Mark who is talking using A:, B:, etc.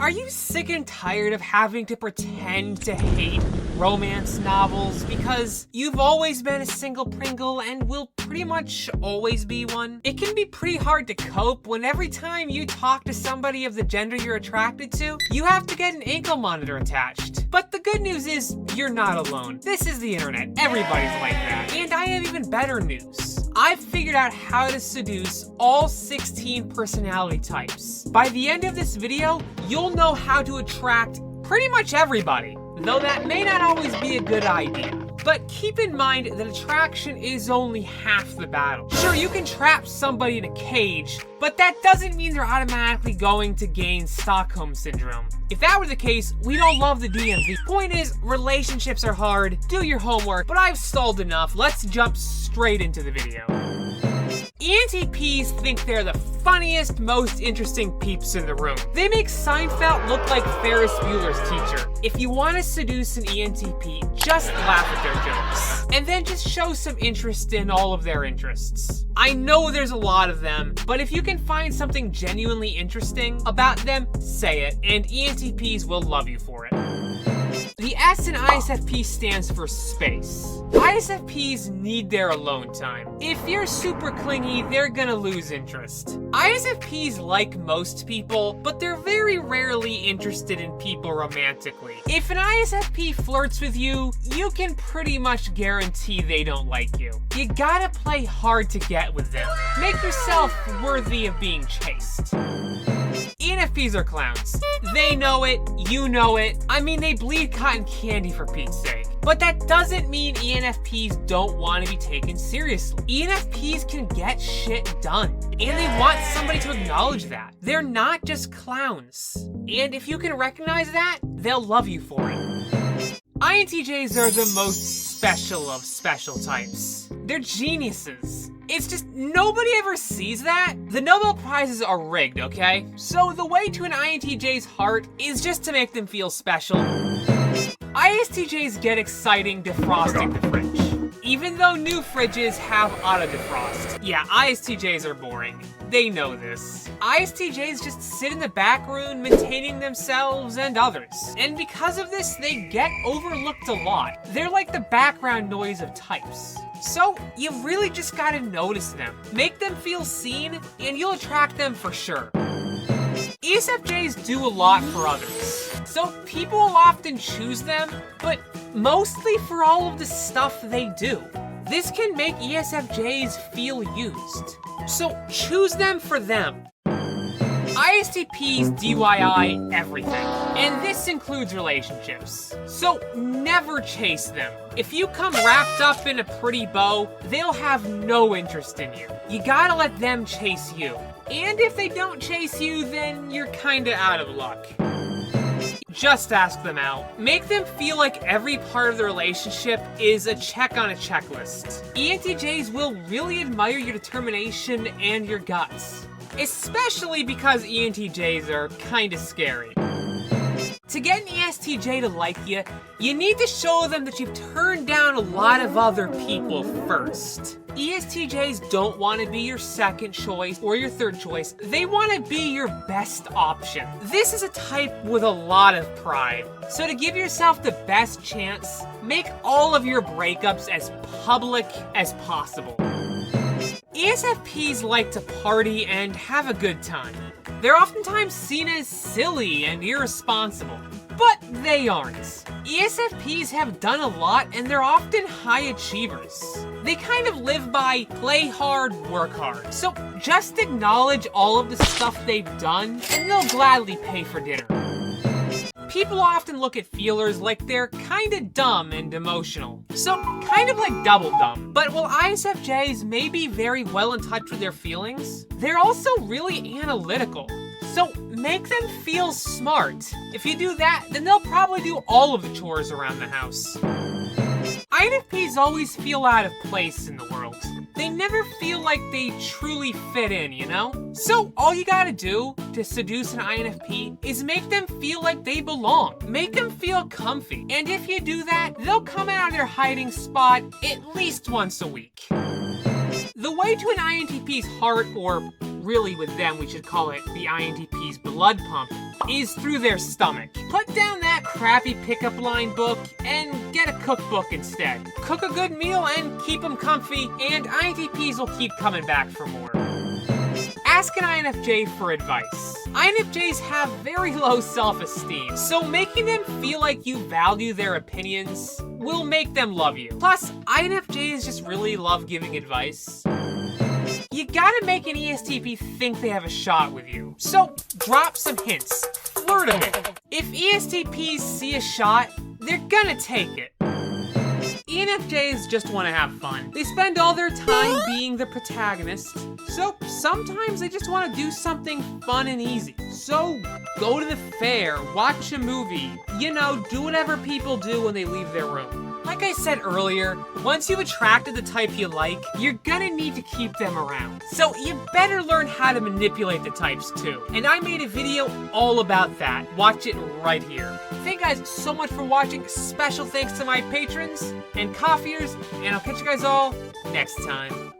A: Are you sick and tired of having to pretend to hate romance novels because you've always been a single Pringle and will pretty much always be one? It can be pretty hard to cope when every time you talk to somebody of the gender you're attracted to, you have to get an ankle monitor attached. But the good news is, you're not alone. This is the internet. Everybody's like that. And I have even better news. I've figured out how to seduce all 16 personality types. By the end of this video, you'll know how to attract pretty much everybody, though that may not always be a good idea. But keep in mind that attraction is only half the battle. Sure, you can trap somebody in a cage, but that doesn't mean they're automatically going to gain Stockholm Syndrome. If that were the case, we don't love the DMV. Point is, relationships are hard, do your homework, but I've stalled enough. Let's jump straight into the video. ENTPs think they're the funniest, most interesting peeps in the room. They make Seinfeld look like Ferris Bueller's teacher. If you want to seduce an ENTP, just laugh at their jokes. And then just show some interest in all of their interests. I know there's a lot of them, but if you can find something genuinely interesting about them, say it, and ENTPs will love you for it. The S in ISFP stands for space. ISFPs need their alone time. If you're super clingy, they're gonna lose interest. ISFPs like most people, but they're very rarely interested in people romantically. If an ISFP flirts with you, you can pretty much guarantee they don't like you. You gotta play hard to get with them. Make yourself worthy of being chased. ENFPs are clowns. They know it, you know it. I mean, they bleed cotton candy for Pete's sake. But that doesn't mean ENFPs don't want to be taken seriously. ENFPs can get shit done, and they want somebody to acknowledge that. They're not just clowns. And if you can recognize that, they'll love you for it. INTJs are the most special of special types. They're geniuses. It's just nobody ever sees that. The Nobel Prizes are rigged, okay? So the way to an INTJ's heart is just to make them feel special. ISTJs get exciting defrosting the fridge. Even though new fridges have auto defrost. Yeah, ISTJs are boring. They know this. ISTJs just sit in the back room maintaining themselves and others. And because of this, they get overlooked a lot. They're like the background noise of types. So you really just gotta notice them. Make them feel seen, and you'll attract them for sure. ESFJs do a lot for others. So people will often choose them, but mostly for all of the stuff they do. This can make ESFJs feel used. So choose them for them. ISTPs DIY everything, and this includes relationships. So never chase them. If you come wrapped up in a pretty bow, they'll have no interest in you. You gotta let them chase you. And if they don't chase you, then you're kinda out of luck. Just ask them out. Make them feel like every part of the relationship is a check on a checklist. ENTJs will really admire your determination and your guts. Especially because ENTJs are kinda scary. To get an ESTJ to like you, you need to show them that you've turned down a lot of other people first. ESTJs don't want to be your second choice or your third choice. They want to be your best option. This is a type with a lot of pride. So to give yourself the best chance, make all of your breakups as public as possible. ESFPs like to party and have a good time. They're oftentimes seen as silly and irresponsible, but they aren't. ESFPs have done a lot and they're often high achievers. They kind of live by play hard, work hard. So just acknowledge all of the stuff they've done and they'll gladly pay for dinner. People often look at feelers like they're kinda dumb and emotional. So, kind of like double dumb. But while ISFJs may be very well in touch with their feelings, they're also really analytical. So, make them feel smart. If you do that, then they'll probably do all of the chores around the house. INFPs always feel out of place in the world. They never feel like they truly fit in, you know? So all you gotta do to seduce an INFP is make them feel like they belong. Make them feel comfy. And if you do that, they'll come out of their hiding spot at least once a week. The way to an INTP's heart, or really with them we should call it the INTP's blood pump, is through their stomach. Put down that crappy pickup line book and get a cookbook instead. Cook a good meal and keep them comfy, and INTPs will keep coming back for more. Ask an INFJ for advice. INFJs have very low self-esteem, so making them feel like you value their opinions will make them love you. Plus, INFJs just really love giving advice. You gotta make an ESTP think they have a shot with you. So, drop some hints. Flirt a bit. If ESTPs see a shot, they're gonna take it. ENFJs just want to have fun. They spend all their time being the protagonist, so sometimes they just want to do something fun and easy. So go to the fair, watch a movie, you know, do whatever people do when they leave their room. Like I said earlier, once you've attracted the type you like, you're gonna need to keep them around. So you better learn how to manipulate the types too. And I made a video all about that. Watch it right here. Thank you guys so much for watching. Special thanks to my patrons and coffeers, and I'll catch you guys all next time.